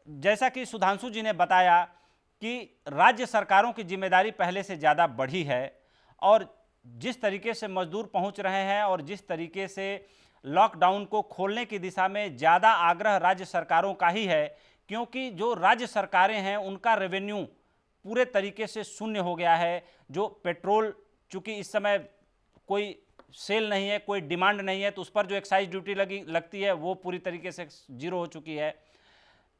जैसा कि सुधांशु जी ने बताया कि राज्य सरकारों की जिम्मेदारी पहले से ज़्यादा बढ़ी है और जिस तरीके से मजदूर पहुंच रहे हैं और जिस तरीके से लॉकडाउन को खोलने की दिशा में ज़्यादा आग्रह राज्य सरकारों का ही है, क्योंकि जो राज्य सरकारें हैं उनका रेवेन्यू पूरे तरीके से शून्य हो गया है। जो पेट्रोल, चूंकि इस समय कोई सेल नहीं है, कोई डिमांड नहीं है, तो उस पर जो एक्साइज ड्यूटी लगती है वो पूरी तरीके से जीरो हो चुकी है।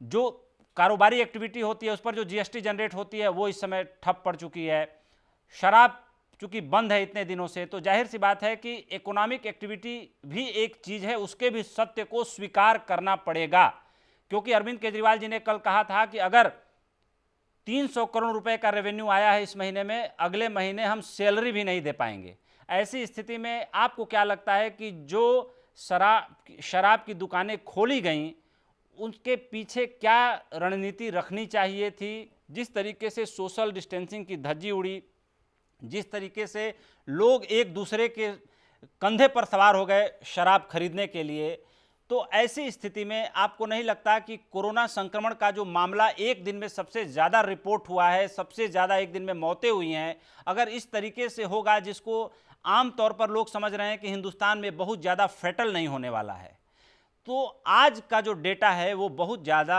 जो कारोबारी एक्टिविटी होती है उस पर जो जीएसटी जनरेट होती है वो इस समय ठप पड़ चुकी है। शराब चूंकि बंद है इतने दिनों से, तो जाहिर सी बात है कि इकोनॉमिक एक्टिविटी भी एक चीज़ है, उसके भी सत्य को स्वीकार करना पड़ेगा। क्योंकि अरविंद केजरीवाल जी ने कल कहा था कि अगर 300 करोड़ रुपए का रेवेन्यू आया है इस महीने में, अगले महीने हम सैलरी भी नहीं दे पाएंगे। ऐसी स्थिति में आपको क्या लगता है कि जो शराब की दुकानें खोली गईं उनके पीछे क्या रणनीति रखनी चाहिए थी? जिस तरीके से सोशल डिस्टेंसिंग की धज्जी उड़ी, जिस तरीके से लोग एक दूसरे के कंधे पर सवार हो गए शराब खरीदने के लिए, तो ऐसी स्थिति में आपको नहीं लगता कि कोरोना संक्रमण का जो मामला एक दिन में सबसे ज़्यादा रिपोर्ट हुआ है, सबसे ज़्यादा एक दिन में मौतें हुई हैं, अगर इस तरीके से होगा जिसको आम तौर पर लोग समझ रहे हैं कि हिंदुस्तान में बहुत ज़्यादा फैटल नहीं होने वाला है, तो आज का जो डेटा है वो बहुत ज़्यादा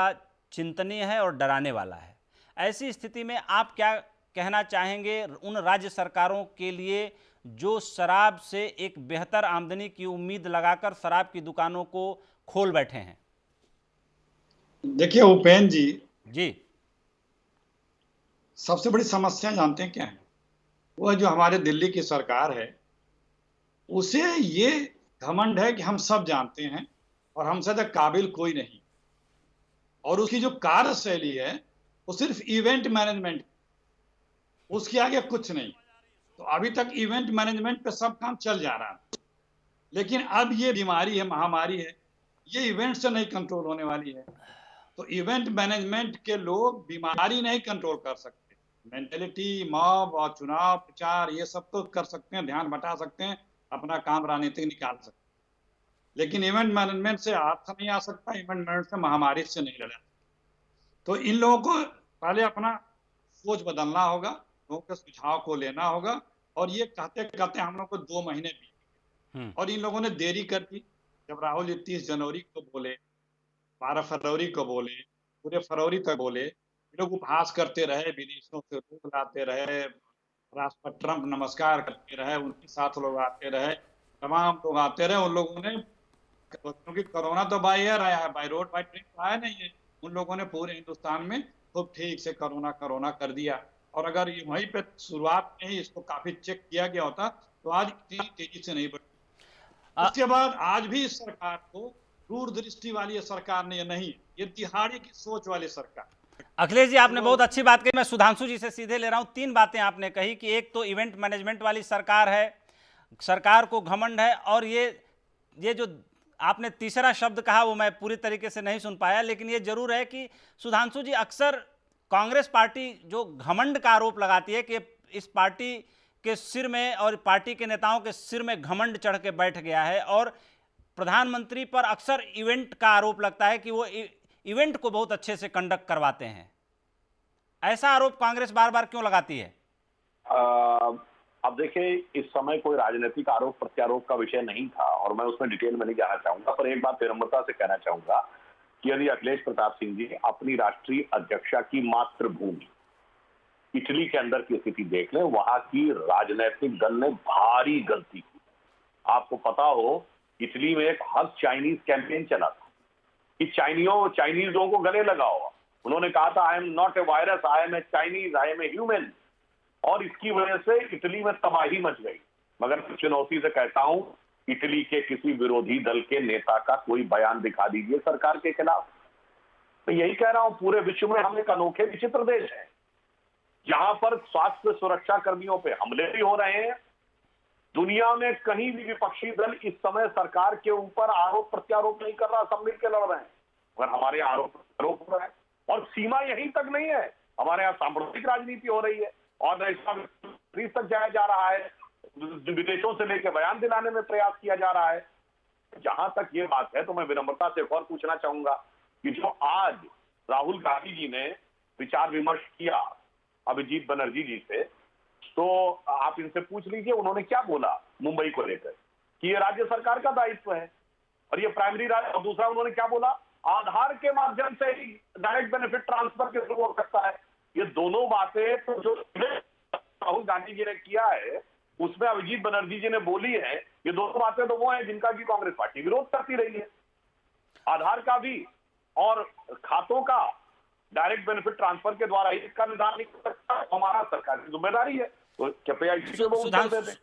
चिंतनीय है और डराने वाला है। ऐसी स्थिति में आप क्या कहना चाहेंगे उन राज्य सरकारों के लिए जो शराब से एक बेहतर आमदनी की उम्मीद लगाकर शराब की दुकानों को खोल बैठे हैं? देखिए उपेंद्र जी, जी, सबसे बड़ी समस्या जानते हैं क्या है? वह जो हमारे दिल्ली की सरकार है, उसे ये घमंड है कि हम सब जानते हैं और हमसे ज्यादा काबिल कोई नहीं। और उसकी जो कार्यशैली है वो सिर्फ इवेंट मैनेजमेंट, उसके आगे कुछ नहीं। तो अभी तक इवेंट मैनेजमेंट पे सब काम चल जा रहा है, लेकिन अब ये बीमारी है, महामारी है, ये इवेंट से नहीं कंट्रोल होने वाली है। तो इवेंट मैनेजमेंट के लोग बीमारी नहीं कंट्रोल कर सकते। मेंटेलिटी, मॉब और चुनाव प्रचार ये सब तो कर सकते हैं, ध्यान बटा सकते हैं, अपना काम राजनीतिक निकाल सकते हैं, लेकिन इवेंट मैनेजमेंट से अर्थ नहीं आ सकता, इवेंट मैनेजमेंट से महामारी से नहीं लड़ा। तो इन लोगों को पहले अपना सोच बदलना होगा, लोगों के सुझाव को लेना होगा। और ये कहते कहते हम लोग को 2 महीने बीत और इन लोगों ने देरी कर दी। जब राहुल जी 30 जनवरी को बोले, 12 फरवरी को बोले, पूरे फरवरी तक बोले, लोग उपहास करते रहे, विदेशों से लोग लाते रहे, राष्ट्रपति ट्रंप नमस्कार करते रहे, उनके साथ लोग आते रहे, तमाम लोग आते रहे। उन लोगों ने, क्योंकि कोरोना तो बाय एयर आया है, बाय रोड बाय ट्रेन तो आया नहीं है, उन लोगों ने पूरे हिंदुस्तान में खूब ठीक से कोरोना कोरोना कर दिया। और अगर ये वहीं पे शुरुआत में ही इसको काफी चेक किया गया होता तो आज इतनी तेजी से नहीं बढ़ती। उसके बाद आज भी इस सरकार को दूरदृष्टि वाली सरकार नहीं, ये दिहाड़ी की सोच वाली सरकार। अखिलेश जी, आपने बहुत अच्छी बात कही। मैं सुधांशु जी से सीधे ले रहा हूं। 3 बातें आपने कही कि एक तो इवेंट मैनेजमेंट वाली सरकार है, सरकार को घमंड है, और ये जो आपने तीसरा शब्द कहा वो मैं पूरी तरीके से नहीं सुन पाया, लेकिन ये जरूर है कि सुधांशु जी, अक्सर कांग्रेस पार्टी जो घमंड का आरोप लगाती है कि इस पार्टी के सिर में और पार्टी के नेताओं के सिर में घमंड चढ़ के बैठ गया है, और प्रधानमंत्री पर अक्सर इवेंट का आरोप लगता है कि वो इवेंट को बहुत अच्छे से कंडक्ट करवाते हैं। ऐसा आरोप कांग्रेस बार बार क्यों लगाती है? अब देखिए, इस समय कोई राजनीतिक आरोप प्रत्यारोप का विषय नहीं था और मैं उसमें डिटेल में नहीं जाना चाहूंगा, पर एक बात विनम्रता से कहना चाहूंगा कि यदि अखिलेश प्रताप सिंह जी अपनी राष्ट्रीय अध्यक्षा की मातृभूमि इटली के अंदर की स्थिति देख लें, वहां की राजनीतिक दल ने भारी गलती की। आपको पता हो, इटली में एक हर चाइनीज कैंपेन चला था कि चाइनीज लोगों को गले लगाओ। उन्होंने कहा था, I am not a virus, I am a Chinese, I am a human. और इसकी वजह से इटली में तबाही मच गई। मगर चुनौती से कहता हूं, इटली के किसी विरोधी दल के नेता का कोई बयान दिखा दीजिए सरकार के खिलाफ। तो यही कह रहा हूं, पूरे विश्व में हम एक अनोखे विचित्र देश है जहां पर स्वास्थ्य सुरक्षा कर्मियों पे हमले भी हो रहे हैं। दुनिया में कहीं भी विपक्षी दल इस समय सरकार के ऊपर आरोप प्रत्यारोप नहीं कर रहा, सब मिलकर लड़ रहे हैं, मगर हमारे आरोप प्रत्यारोप हो रहा है। और सीमा यहीं तक नहीं है, हमारे यहाँ सांप्रदायिक राजनीति हो रही है और तक जाया जा रहा है, विदेशों से लेकर बयान दिलाने में प्रयास किया जा रहा है। जहां तक ये बात है तो मैं विनम्रता से एक और पूछना चाहूंगा कि जो आज राहुल गांधी जी ने विचार विमर्श किया अभिजीत बनर्जी जी से, तो आप इनसे पूछ लीजिए उन्होंने क्या बोला मुंबई को लेकर, कि ये राज्य सरकार का दायित्व है और ये प्राइमरी राज्य। और दूसरा उन्होंने क्या बोला, आधार के माध्यम से ही डायरेक्ट बेनिफिट ट्रांसफर के शुरू हो सकता है। ये दोनों बातें तो जो राहुल गांधी जी ने किया है उसमें अभिजीत बनर्जी जी ने बोली है, ये दोनों बातें तो वो हैं जिनका की कांग्रेस पार्टी विरोध करती रही है, आधार का भी और खातों का डायरेक्ट बेनिफिट ट्रांसफर के द्वारा ही इसका निदान नहीं कर सकता, हमारा सरकार की जिम्मेदारी है। तो कृपया इसी पे वो उत्तर दे दें।